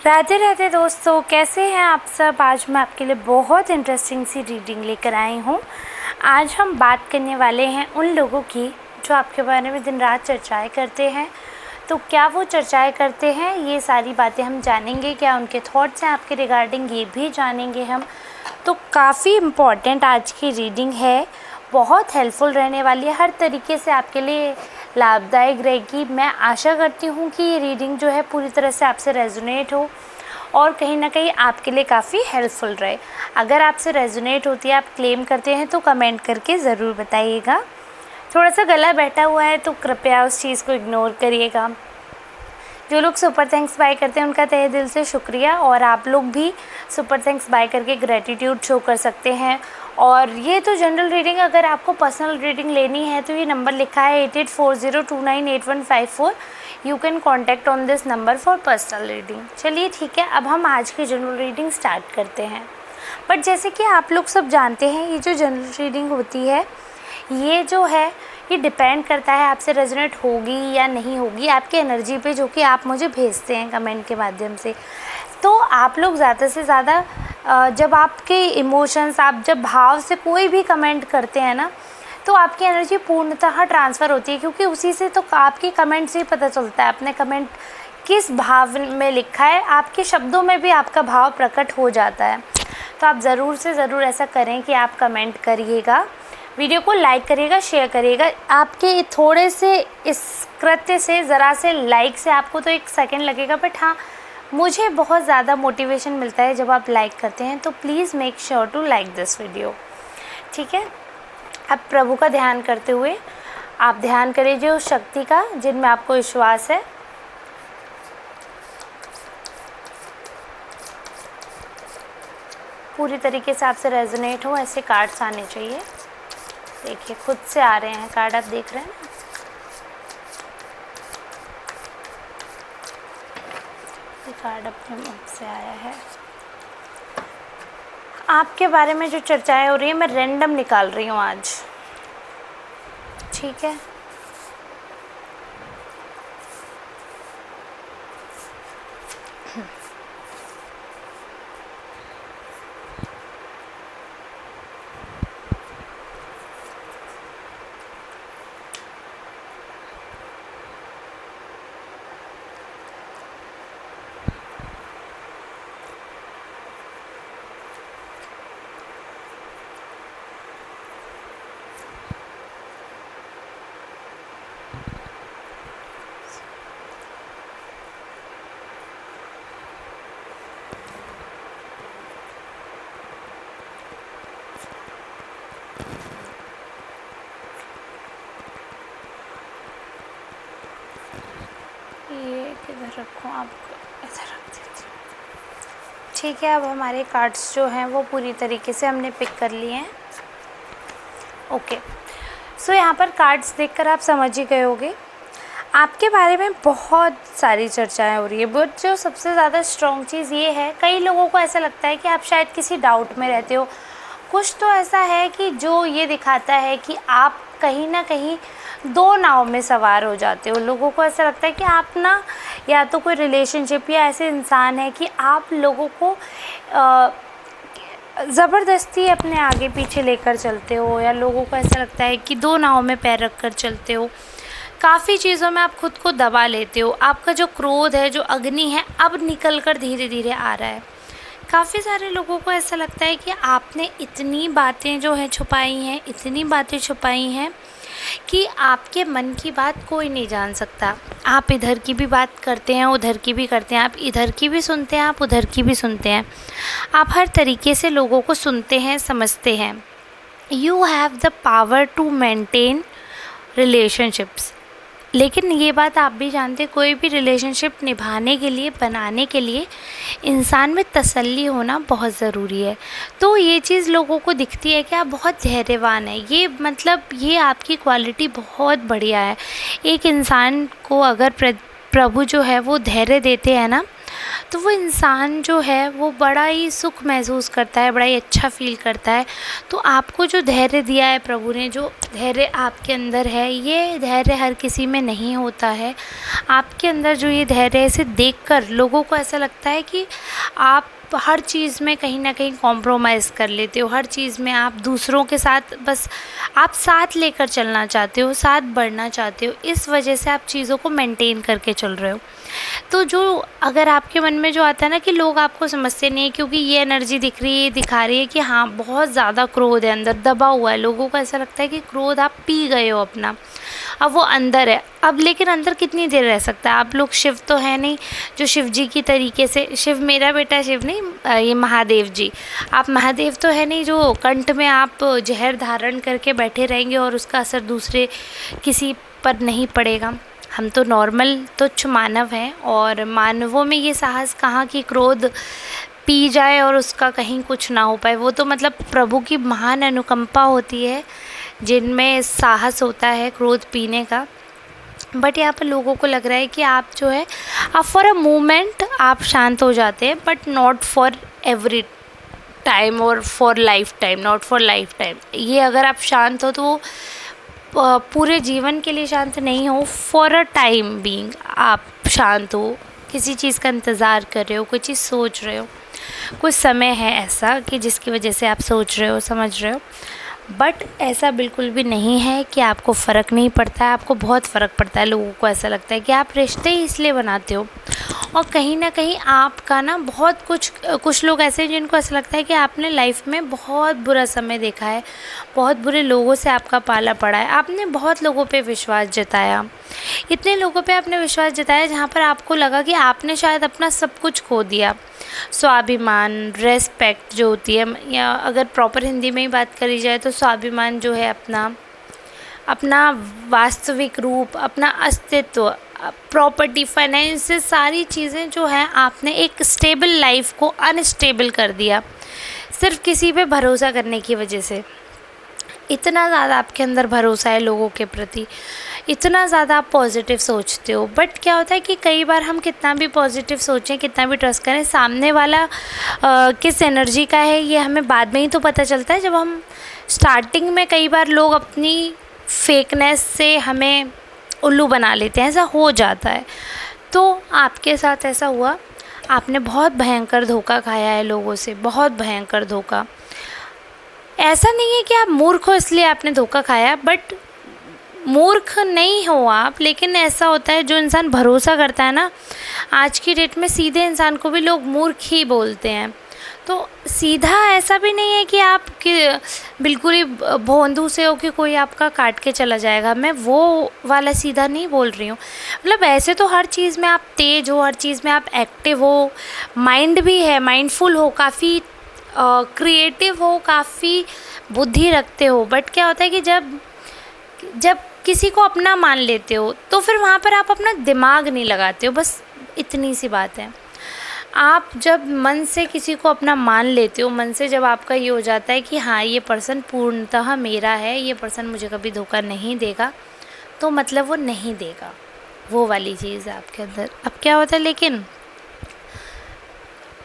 राधे राधे दोस्तों, कैसे हैं आप सब। आज मैं आपके लिए बहुत इंटरेस्टिंग सी रीडिंग लेकर आई हूँ। आज हम बात करने वाले हैं उन लोगों की जो आपके बारे में दिन रात चर्चाएं करते हैं। तो क्या वो चर्चाएं करते हैं, ये सारी बातें हम जानेंगे। क्या उनके थॉट्स हैं आपके रिगार्डिंग, ये भी जानेंगे हम। तो काफ़ी इम्पॉर्टेंट आज की रीडिंग है, बहुत हेल्पफुल रहने वाली है, हर तरीके से आपके लिए लाभदायक रहेगी। मैं आशा करती हूँ कि ये रीडिंग जो है पूरी तरह से आपसे रेजोनेट हो और कहीं ना कहीं आपके लिए काफ़ी हेल्पफुल रहे। अगर आपसे रेजोनेट होती है, आप क्लेम करते हैं, तो कमेंट करके ज़रूर बताइएगा। थोड़ा सा गला बैठा हुआ है तो कृपया उस चीज़ को इग्नोर करिएगा। जो लोग सुपर थैंक्स बाय करते हैं उनका तहे दिल से शुक्रिया, और आप लोग भी सुपर थैंक्स बाय करके ग्रेटिट्यूड शो कर सकते हैं। और ये तो जनरल रीडिंग, अगर आपको पर्सनल रीडिंग लेनी है तो ये नंबर लिखा है 8840298154। You can contact on this number for personal reading. चलिए ठीक है, अब हम आज की जनरल रीडिंग स्टार्ट करते हैं। बट जैसे कि आप लोग सब जानते हैं, ये जो जनरल रीडिंग होती है, ये जो है ये डिपेंड करता है आपसे रेजोनेट होगी या नहीं होगी आपकी एनर्जी पे, जो कि आप मुझे भेजते हैं कमेंट के माध्यम से। तो आप लोग ज़्यादा से ज़्यादा जब आपके इमोशंस, आप जब भाव से कोई भी कमेंट करते हैं ना, तो आपकी एनर्जी पूर्णतः ट्रांसफ़र होती है, क्योंकि उसी से तो आपकी कमेंट से ही पता चलता है आपने कमेंट किस भाव में लिखा है। आपके शब्दों में भी आपका भाव प्रकट हो जाता है। तो आप ज़रूर से ज़रूर ऐसा करें कि आप कमेंट करिएगा, वीडियो को लाइक करिएगा, शेयर करिएगा। आपके थोड़े से इस कृत्य से, ज़रा से लाइक से आपको तो 1 सेकेंड लगेगा, बट हाँ, मुझे बहुत ज़्यादा मोटिवेशन मिलता है जब आप लाइक करते हैं। तो please make sure to like this video, ठीक है। अब प्रभु का ध्यान करते हुए आप ध्यान करिए उस शक्ति का जिनमें आपको विश्वास है। पूरी तरीके से आपसे रेजोनेट हो ऐसे कार्ड्स आने चाहिए। देखिए खुद से आ रहे हैं कार्ड, आप देख रहे हैं ना। ये कार्ड अपने मुख से आया है। आपके बारे में जो चर्चाएं हो रही है, मैं रैंडम निकाल रही हूँ आज, ठीक है। ये किधर रखूँ, आपको इधर रख देती हूँ, ठीक है। अब हमारे कार्ड्स जो हैं वो पूरी तरीके से हमने पिक कर लिए हैं। ओके, सो यहाँ पर कार्ड्स देखकर आप समझ ही गए होंगे आपके बारे में बहुत सारी चर्चाएं हो रही है। बट जो सबसे ज़्यादा स्ट्रॉन्ग चीज़ ये है, कई लोगों को ऐसा लगता है कि आप शायद किसी डाउट में रहते हो। कुछ तो ऐसा है कि जो ये दिखाता है कि आप कहीं ना कहीं 2 नाव में सवार हो जाते हो। लोगों को ऐसा लगता है कि आप ना, या तो कोई रिलेशनशिप या ऐसे इंसान है कि आप लोगों को ज़बरदस्ती अपने आगे पीछे लेकर चलते हो, या लोगों को ऐसा लगता है कि 2 नाव में पैर रख कर चलते हो। काफ़ी चीज़ों में आप खुद को दबा लेते हो। आपका जो क्रोध है, जो अग्नि है, अब निकल कर धीरे धीरे आ रहा है। काफ़ी सारे लोगों को ऐसा लगता है कि आपने इतनी बातें जो हैं छुपाई हैं, इतनी बातें छुपाई हैं कि आपके मन की बात कोई नहीं जान सकता। आप इधर की भी बात करते हैं, उधर की भी करते हैं, आप इधर की भी सुनते हैं, आप उधर की भी सुनते हैं। आप हर तरीके से लोगों को सुनते हैं, समझते हैं। You have the power to maintain relationships. लेकिन ये बात आप भी जानते, कोई भी रिलेशनशिप निभाने के लिए, बनाने के लिए इंसान में तसल्ली होना बहुत ज़रूरी है। तो ये चीज़ लोगों को दिखती है कि आप बहुत धैर्यवान हैं। ये मतलब ये आपकी क्वालिटी बहुत बढ़िया है। एक इंसान को अगर प्रभु जो है वो धैर्य देते हैं ना, तो वो इंसान जो है वो बड़ा ही सुख महसूस करता है, बड़ा ही अच्छा फ़ील करता है। तो आपको जो धैर्य दिया है प्रभु ने, जो धैर्य आपके अंदर है, ये धैर्य हर किसी में नहीं होता है। आपके अंदर जो ये धैर्य है, इसे देखकर लोगों को ऐसा लगता है कि आप हर चीज़ में कहीं ना कहीं कॉम्प्रोमाइज़ कर लेते हो, हर चीज़ में आप दूसरों के साथ बस आप साथ लेकर चलना चाहते हो, साथ बढ़ना चाहते हो, इस वजह से आप चीज़ों को मेंटेन करके चल रहे हो। तो जो अगर आपके मन में जो आता है ना कि लोग आपको समझते नहीं है, क्योंकि ये एनर्जी दिख रही है, दिखा रही है कि हाँ बहुत ज़्यादा क्रोध है, अंदर दबा हुआ है, लोगों को ऐसा लगता है कि क्रोध आप पी गए हो अपना, अब वो अंदर है। अब लेकिन अंदर कितनी देर रह सकता है? आप लोग शिव तो है नहीं जो शिव जी की तरीके से, शिव मेरा बेटा शिव नहीं, ये महादेव जी, आप महादेव तो है नहीं जो कंठ में आप जहर धारण करके बैठे रहेंगे और उसका असर दूसरे किसी पर नहीं पड़ेगा। हम तो नॉर्मल तुच्छ मानव हैं, और मानवों में ये साहस कहाँ कि क्रोध पी जाए और उसका कहीं कुछ ना हो पाए। वो तो मतलब प्रभु की महान अनुकंपा होती है जिनमें साहस होता है क्रोध पीने का। बट यहाँ पर लोगों को लग रहा है कि आप जो है, आप फॉर अ मोमेंट आप शांत हो जाते हैं, but not for every time और for life time, not for life time. ये अगर आप शांत हो तो वो पूरे जीवन के लिए शांत नहीं हो, फॉर अ टाइम बीइंग आप शांत हो, किसी चीज़ का इंतज़ार कर रहे हो, कोई चीज़ सोच रहे हो, कुछ समय है ऐसा कि जिसकी वजह से आप सोच रहे हो, समझ रहे हो। बट ऐसा बिल्कुल भी नहीं है कि आपको फ़र्क नहीं पड़ता है, आपको बहुत फ़र्क पड़ता है। लोगों को ऐसा लगता है कि आप रिश्ते ही इसलिए बनाते हो, और कहीं ना कहीं आपका ना बहुत कुछ लोग ऐसे हैं जिनको ऐसा लगता है कि आपने लाइफ में बहुत बुरा समय देखा है, बहुत बुरे लोगों से आपका पाला पड़ा है, आपने बहुत लोगों पे विश्वास जताया, इतने लोगों पे आपने विश्वास जताया जहाँ पर आपको लगा कि आपने शायद अपना सब कुछ खो दिया। स्वाभिमान, रेस्पेक्ट जो होती है, या अगर प्रॉपर हिंदी में ही बात करी जाए तो स्वाभिमान जो है अपना वास्तविक रूप, अपना अस्तित्व, प्रॉपर्टी, फाइनेंस, से सारी चीज़ें जो हैं आपने एक स्टेबल लाइफ को अनस्टेबल कर दिया सिर्फ किसी पे भरोसा करने की वजह से। इतना ज़्यादा आपके अंदर भरोसा है लोगों के प्रति, इतना ज़्यादा आप पॉजिटिव सोचते हो। बट क्या होता है कि कई बार हम कितना भी पॉजिटिव सोचें, कितना भी ट्रस्ट करें, सामने वाला किस एनर्जी का है ये हमें बाद में ही तो पता चलता है। जब हम स्टार्टिंग में कई बार लोग अपनी फेकनेस से हमें उल्लू बना लेते हैं, ऐसा हो जाता है। तो आपके साथ ऐसा हुआ, आपने बहुत भयंकर धोखा खाया है लोगों से, बहुत भयंकर धोखा। ऐसा नहीं है कि आप मूर्ख हो इसलिए आपने धोखा खाया, बट मूर्ख नहीं हो आप, लेकिन ऐसा होता है जो इंसान भरोसा करता है ना, आज की डेट में सीधे इंसान को भी लोग मूर्ख ही बोलते हैं। तो सीधा ऐसा भी नहीं है कि आप बिल्कुल ही भोंदू से हो कि कोई आपका काट के चला जाएगा, मैं वो वाला सीधा नहीं बोल रही हूँ। मतलब ऐसे तो हर चीज़ में आप तेज़ हो, हर चीज़ में आप एक्टिव हो, माइंड भी है, माइंडफुल हो, काफ़ी क्रिएटिव हो, काफ़ी बुद्धि रखते हो। बट क्या होता है कि जब किसी को अपना मान लेते हो तो फिर वहाँ पर आप अपना दिमाग नहीं लगाते हो, बस इतनी सी बात है। आप जब मन से किसी को अपना मान लेते हो, मन से जब आपका ये हो जाता है कि हाँ ये पर्सन पूर्णतः मेरा है, ये पर्सन मुझे कभी धोखा नहीं देगा, तो मतलब वो नहीं देगा, वो वाली चीज़ है आपके अंदर। अब क्या होता है, लेकिन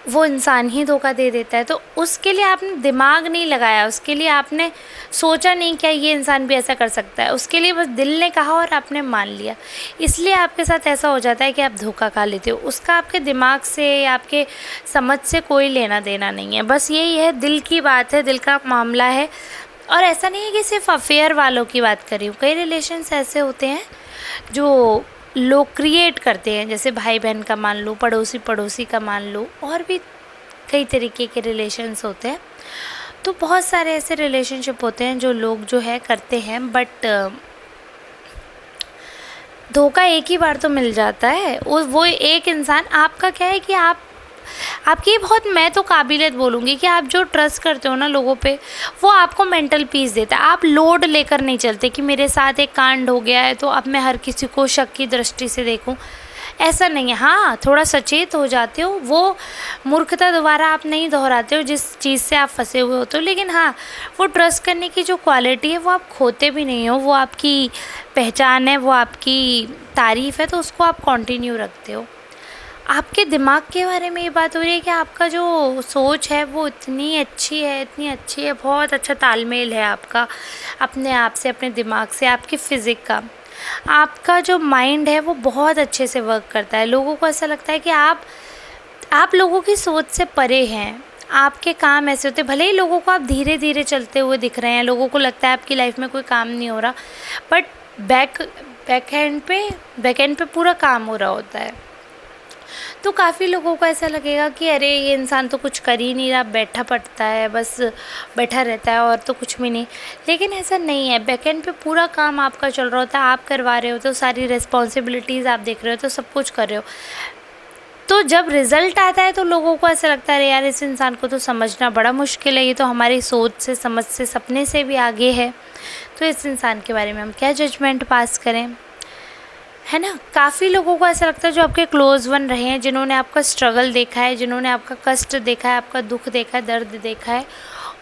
वो इंसान ही धोखा दे देता है, तो उसके लिए आपने दिमाग नहीं लगाया, उसके लिए आपने सोचा नहीं क्या ये इंसान भी ऐसा कर सकता है, उसके लिए बस दिल ने कहा और आपने मान लिया, इसलिए आपके साथ ऐसा हो जाता है कि आप धोखा खा लेते हो। उसका आपके दिमाग से या आपके समझ से कोई लेना देना नहीं है, बस यही है, दिल की बात है, दिल का मामला है। और ऐसा नहीं है कि सिर्फ अफेयर वालों की बात करी हूँ, कई रिलेशन्स ऐसे होते हैं जो लोग क्रिएट करते हैं, जैसे भाई बहन का मान लो, पड़ोसी पड़ोसी का मान लो, और भी कई तरीके के रिलेशन्स होते हैं। तो बहुत सारे ऐसे रिलेशनशिप होते हैं जो लोग जो है करते हैं, बट धोखा एक ही बार तो मिल जाता है। वो एक इंसान, आपका क्या है कि आपकी बहुत, मैं तो काबिलियत बोलूँगी कि आप जो ट्रस्ट करते हो ना लोगों पे, वो आपको मेंटल पीस देता है। आप लोड लेकर नहीं चलते कि मेरे साथ एक कांड हो गया है तो अब मैं हर किसी को शक की दृष्टि से देखूं, ऐसा नहीं है। हाँ, थोड़ा सचेत हो जाते हो, वो मूर्खता दोबारा आप नहीं दोहराते हो जिस चीज़ से आप फंसे हुए होते हो, लेकिन हाँ, वो ट्रस्ट करने की जो क्वालिटी है वो आप खोते भी नहीं हो, वो आपकी पहचान है, वो आपकी तारीफ़ है, तो उसको आप कंटिन्यू रखते हो। आपके दिमाग के बारे में ये बात हो रही है कि आपका जो सोच है वो इतनी अच्छी है, बहुत अच्छा तालमेल है आपका अपने आप से, अपने दिमाग से, आपकी फ़िज़िक का। आपका जो माइंड है वो बहुत अच्छे से वर्क करता है। लोगों को ऐसा लगता है कि आप लोगों की सोच से परे हैं। आपके काम ऐसे होते, भले ही लोगों को आप धीरे धीरे चलते हुए दिख रहे हैं, लोगों को लगता है आपकी लाइफ में कोई काम नहीं हो रहा, बट बैक एंड पे पूरा काम हो रहा होता है। तो काफ़ी लोगों को ऐसा लगेगा कि अरे ये इंसान तो कुछ कर ही नहीं रहा, बैठा पड़ता है, बस बैठा रहता है और तो कुछ भी नहीं। लेकिन ऐसा नहीं है, बैक एंड पे पूरा काम आपका चल रहा होता है, आप करवा रहे हो, तो सारी रिस्पॉन्सिबिलिटीज़ आप देख रहे हो, तो सब कुछ कर रहे हो। तो जब रिज़ल्ट आता है तो लोगों को ऐसा लगता है अरे यार इस इंसान को तो समझना बड़ा मुश्किल है, ये तो हमारी सोच से, समझ से, सपने से भी आगे है, तो इस इंसान के बारे में हम क्या जजमेंट पास करें, है ना। काफ़ी लोगों को ऐसा लगता है जो आपके क्लोज़ वन रहे हैं, जिन्होंने आपका स्ट्रगल देखा है, जिन्होंने आपका कष्ट देखा है, आपका दुख देखा है, दर्द देखा है,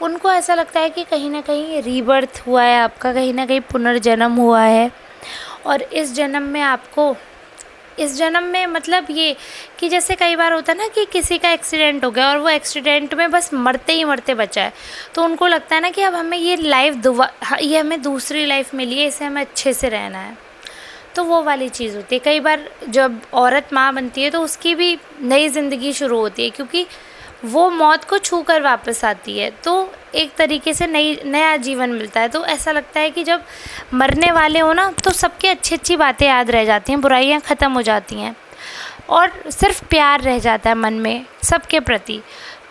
उनको ऐसा लगता है कि कहीं ना कहीं रीबर्थ हुआ है आपका, कहीं ना कहीं पुनर्जन्म हुआ है। और इस जन्म में मतलब ये कि जैसे कई बार होता है ना कि किसी का एक्सीडेंट हो गया और वो एक्सीडेंट में बस मरते ही मरते बचा है, तो उनको लगता है ना कि अब हमें ये हमें दूसरी लाइफ मिली है, इसे हमें अच्छे से रहना है। तो वो वाली चीज़ होती है। कई बार जब औरत माँ बनती है तो उसकी भी नई ज़िंदगी शुरू होती है, क्योंकि वो मौत को छू कर वापस आती है, तो एक तरीके से नया जीवन मिलता है। तो ऐसा लगता है कि जब मरने वाले हो ना तो सबकी अच्छी बातें याद रह जाती हैं, बुराइयाँ ख़त्म हो जाती हैं और सिर्फ प्यार रह जाता है मन में सबके प्रति।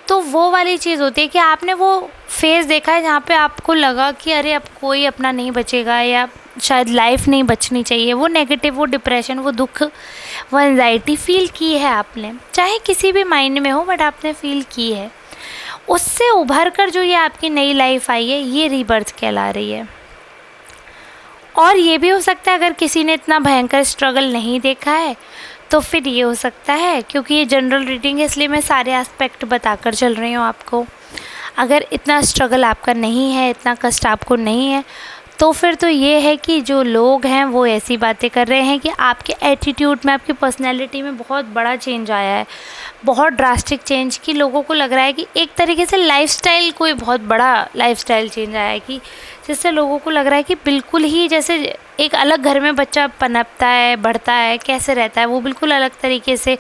तो वो वाली चीज़ होती है कि आपने वो फेज़ देखा है जहाँ पे आपको लगा कि अरे अब कोई अपना नहीं बचेगा, या शायद लाइफ नहीं बचनी चाहिए। वो नेगेटिव, वो डिप्रेशन, वो दुख, वो एंजाइटी फ़ील की है आपने, चाहे किसी भी माइंड में हो, बट आपने फ़ील की है। उससे उभर कर जो ये आपकी नई लाइफ आई है, ये रीबर्थ कहला रही है। और ये भी हो सकता है अगर किसी ने इतना भयंकर स्ट्रगल नहीं देखा है तो फिर ये हो सकता है, क्योंकि ये जनरल रीडिंग है इसलिए मैं सारे एस्पेक्ट बताकर चल रही हूँ आपको। अगर इतना स्ट्रगल आपका नहीं है, इतना कष्ट आपको नहीं है, तो फिर तो ये है कि जो लोग हैं वो ऐसी बातें कर रहे हैं कि आपके एटीट्यूड में, आपकी पर्सनैलिटी में बहुत बड़ा चेंज आया है, बहुत ड्रास्टिक चेंज, कि लोगों को लग रहा है कि एक तरीके से लाइफस्टाइल, कोई बहुत बड़ा लाइफस्टाइल चेंज आया है, कि जिससे लोगों को लग रहा है कि बिल्कुल ही जैसे एक अलग घर में बच्चा पनपता है, बढ़ता है, कैसे रहता है, वो बिल्कुल अलग तरीके से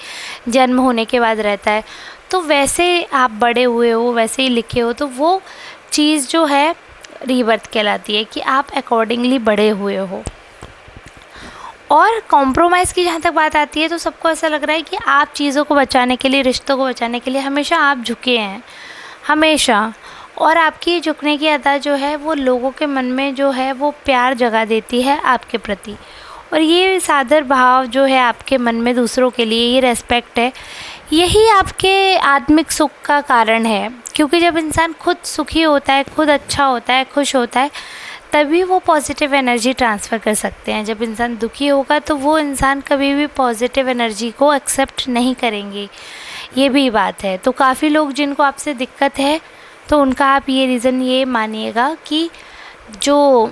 जन्म होने के बाद रहता है, तो वैसे आप बड़े हुए हो, वैसे ही लिखे हो। तो वो चीज़ जो है रीबर्थ कहलाती है कि आप अकॉर्डिंगली बड़े हुए हो। और कॉम्प्रोमाइज़ की जहाँ तक बात आती है तो सबको ऐसा लग रहा है कि आप चीज़ों को बचाने के लिए, रिश्तों को बचाने के लिए हमेशा आप झुके हैं, हमेशा। और आपकी झुकने की अदा जो है वो लोगों के मन में जो है वो प्यार जगा देती है आपके प्रति। और ये सादर भाव जो है आपके मन में दूसरों के लिए, ये रेस्पेक्ट है, यही आपके आत्मिक सुख का कारण है। क्योंकि जब इंसान खुद सुखी होता है, खुद अच्छा होता है, खुश होता है, तभी वो पॉजिटिव एनर्जी ट्रांसफ़र कर सकते हैं। जब इंसान दुखी होगा तो वो इंसान कभी भी पॉजिटिव एनर्जी को एक्सेप्ट नहीं करेंगे, ये भी बात है। तो काफ़ी लोग जिनको आपसे दिक्कत है, तो उनका आप ये रीज़न ये मानिएगा कि जो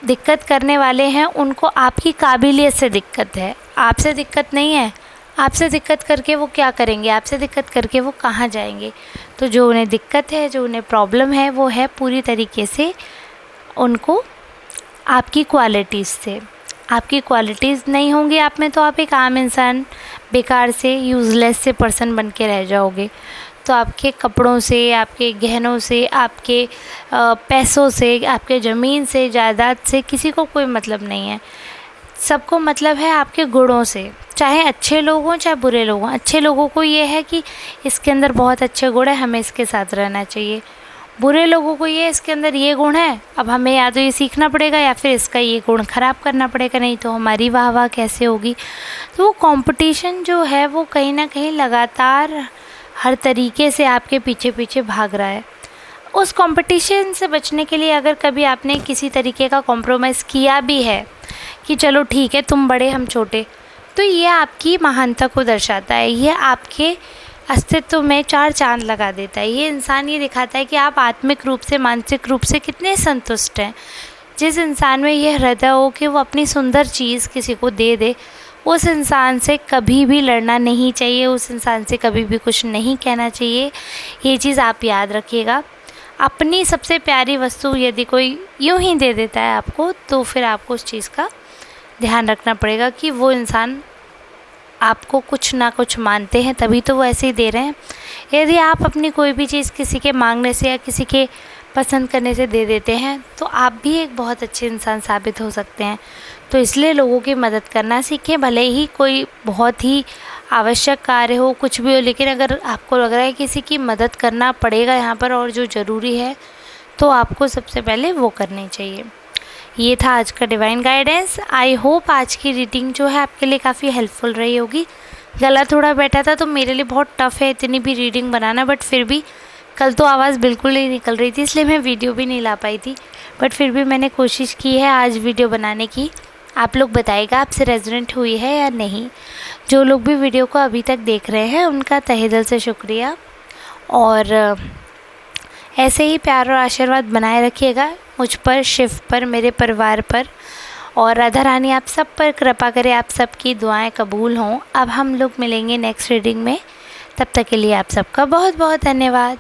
दिक्कत करने वाले हैं उनको आपकी काबिलियत से दिक्कत है, आपसे दिक्कत नहीं है। आपसे दिक्कत करके वो क्या करेंगे, आपसे दिक्कत करके वो कहाँ जाएंगे। तो जो उन्हें दिक्कत है, जो उन्हें प्रॉब्लम है, वो है पूरी तरीके से उनको आपकी क्वालिटीज़ से। आपकी क्वालिटीज़ नहीं होंगी आप में तो आप एक आम इंसान, बेकार से, यूज़लेस से पर्सन बन के रह जाओगे। तो आपके कपड़ों से, आपके गहनों से, आपके पैसों से, आपके ज़मीन से, जायदाद से किसी को कोई मतलब नहीं है। सबको मतलब है आपके गुणों से, चाहे अच्छे लोग हों चाहे बुरे लोग हों। अच्छे लोगों को ये है कि इसके अंदर बहुत अच्छे गुण है, हमें इसके साथ रहना चाहिए। बुरे लोगों को ये इसके अंदर ये गुण है, अब हमें या तो ये सीखना पड़ेगा या फिर इसका ये गुण ख़राब करना पड़ेगा, नहीं तो हमारी वाह कैसे होगी। तो वो कंपटीशन जो है वो कहीं ना कहीं लगातार हर तरीके से आपके पीछे पीछे भाग रहा है। उस कंपटीशन से बचने के लिए अगर कभी आपने किसी तरीके का कॉम्प्रोमाइज़ किया भी है कि चलो ठीक है तुम बड़े हम छोटे, तो ये आपकी महानता को दर्शाता है, ये आपके अस्तित्व में 4 चांद लगा देता है। ये इंसान ये दिखाता है कि आप आत्मिक रूप से, मानसिक रूप से कितने संतुष्ट हैं। जिस इंसान में ये हृदय हो कि वो अपनी सुंदर चीज़ किसी को दे दे, उस इंसान से कभी भी लड़ना नहीं चाहिए, उस इंसान से कभी भी कुछ नहीं कहना चाहिए। ये चीज़ आप याद रखिएगा। अपनी सबसे प्यारी वस्तु यदि कोई यूं ही दे देता है आपको, तो फिर आपको उस चीज़ का ध्यान रखना पड़ेगा कि वो इंसान आपको कुछ ना कुछ मानते हैं, तभी तो वो ऐसे ही दे रहे हैं। यदि आप अपनी कोई भी चीज़ किसी के मांगने से या किसी के पसंद करने से दे देते हैं, तो आप भी एक बहुत अच्छे इंसान साबित हो सकते हैं। तो इसलिए लोगों की मदद करना सीखें, भले ही कोई बहुत ही आवश्यक कार्य हो, कुछ भी हो, लेकिन अगर आपको लग रहा है किसी की मदद करना पड़ेगा यहाँ पर और जो ज़रूरी है, तो आपको सबसे पहले वो करनी चाहिए। ये था आज का डिवाइन गाइडेंस। आई होप आज की रीडिंग जो है आपके लिए काफ़ी हेल्पफुल रही होगी। गला थोड़ा बैठा था तो मेरे लिए बहुत टफ़ है इतनी भी रीडिंग बनाना, बट फिर भी कल तो आवाज़ बिल्कुल नहीं निकल रही थी, इसलिए मैं वीडियो भी नहीं ला पाई थी, बट फिर भी मैंने कोशिश की है आज वीडियो बनाने की। आप लोग बताइएगा आपसे रेजोनेंट हुई है या नहीं। जो लोग भी वीडियो को अभी तक देख रहे हैं उनका तहे दिल से शुक्रिया, और ऐसे ही प्यार और आशीर्वाद बनाए रखिएगा मुझ पर, शिव पर, मेरे परिवार पर, और राधा रानी आप सब पर कृपा करे, आप सबकी दुआएं कबूल हों। अब हम लोग मिलेंगे नेक्स्ट रीडिंग में, तब तक के लिए आप सबका बहुत बहुत धन्यवाद।